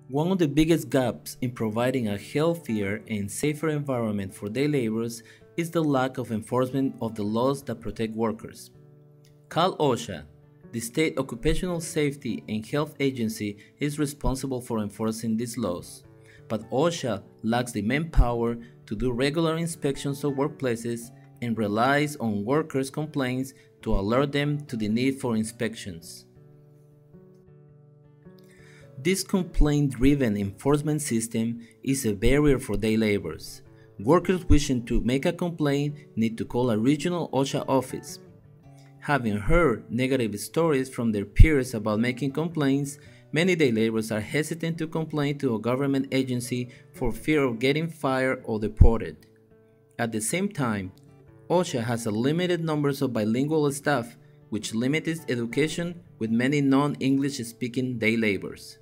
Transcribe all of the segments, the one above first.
One of the biggest gaps in providing a healthier and safer environment for day laborers is the lack of enforcement of the laws that protect workers. Cal OSHA, the state occupational safety and health agency, is responsible for enforcing these laws, but OSHA lacks the manpower to do regular inspections of workplaces and relies on workers' complaints to alert them to the need for inspections. This complaint-driven enforcement system is a barrier for day laborers. Workers wishing to make a complaint need to call a regional OSHA office. Having heard negative stories from their peers about making complaints, many day laborers are hesitant to complain to a government agency for fear of getting fired or deported. At the same time, OSHA has a limited number of bilingual staff, which limits its education with many non-English speaking day laborers.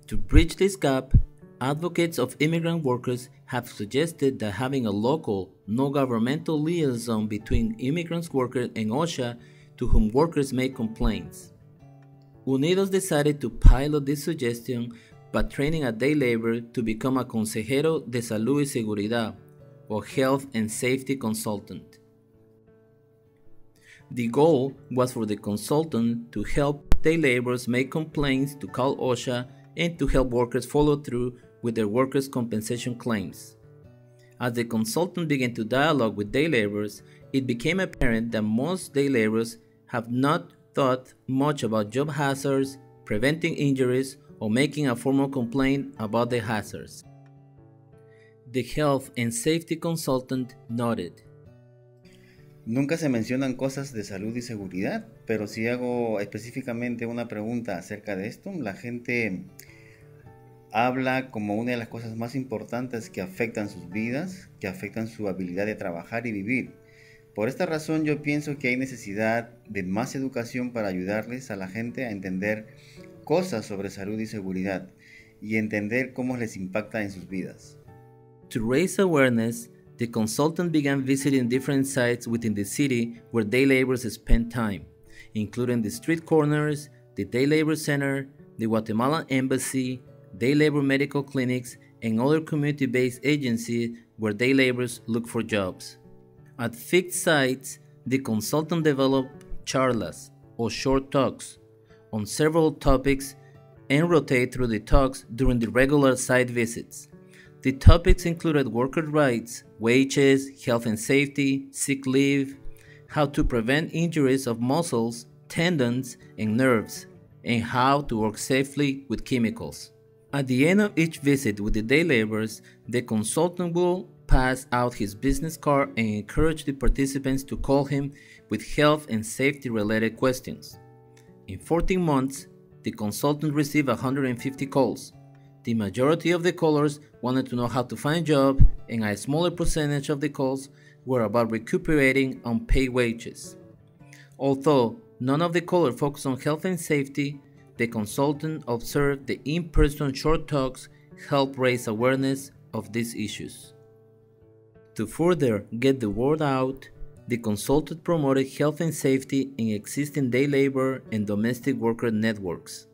To bridge this gap, advocates of immigrant workers have suggested that having a local, no-governmental liaison between immigrant workers and OSHA to whom workers make complaints. Unidos decided to pilot this suggestion by training a day laborer to become a consejero de salud y seguridad, or health and safety consultant. The goal was for the consultant to help day laborers make complaints to Cal OSHA and to help workers follow through with their workers' compensation claims. As the consultant began to dialogue with day laborers, it became apparent that most day laborers have not thought much about job hazards, preventing injuries, or making a formal complaint about the hazards. The health and safety consultant nodded. Nunca se mencionan cosas de salud y seguridad, pero si hago específicamente una pregunta acerca de esto, la gente habla como una de las cosas más importantes que afectan sus vidas, que afectan su habilidad de trabajar y vivir. Por esta razón yo pienso que hay necesidad de más educación para ayudarles a la gente a entender cosas sobre salud y seguridad y entender cómo les impacta en sus vidas. To raise awareness, the consultant began visiting different sites within the city where day laborers spend time, including the street corners, the Day Labor Center, the Guatemalan Embassy, day labor medical clinics, and other community-based agencies where day laborers look for jobs. At fixed sites, the consultant developed charlas, or short talks, on several topics and rotate through the talks during the regular site visits. The topics included worker rights, wages, health and safety, sick leave, how to prevent injuries of muscles, tendons, and nerves, and how to work safely with chemicals. At the end of each visit with the day laborers, the consultant will pass out his business card and encourage the participants to call him with health and safety related questions. In 14 months, the consultant received 150 calls. The majority of the callers wanted to know how to find a job, and a smaller percentage of the calls were about recuperating unpaid wages. Although none of the callers focused on health and safety, the consultant observed the in-person short talks helped raise awareness of these issues. To further get the word out, the consultant promoted health and safety in existing day labor and domestic worker networks.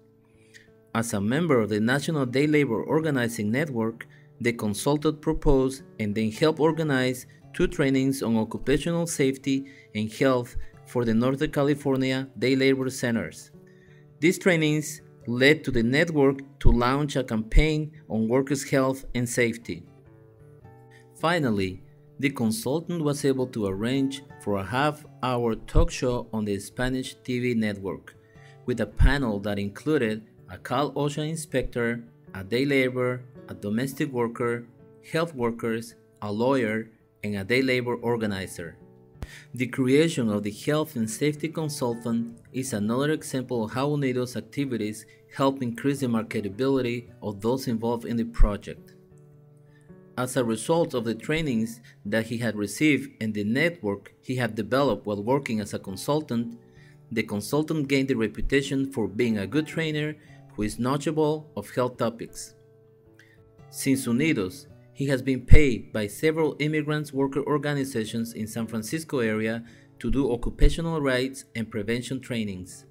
As a member of the National Day Labor Organizing Network, the consultant proposed and then helped organize 2 trainings on occupational safety and health for the Northern California Day Labor Centers. These trainings led to the network to launch a campaign on workers' health and safety. Finally, the consultant was able to arrange for a half-hour talk show on the Spanish TV network, with a panel that included a Cal OSHA inspector, a day laborer, a domestic worker, health workers, a lawyer, and a day labor organizer. The creation of the Health and Safety Consultant is another example of how Unidos activities help increase the marketability of those involved in the project. As a result of the trainings that he had received and the network he had developed while working as a consultant, the consultant gained the reputation for being a good trainer who is knowledgeable of health topics. Since Unidos, he has been paid by several immigrant worker organizations in San Francisco area to do occupational rights and prevention trainings.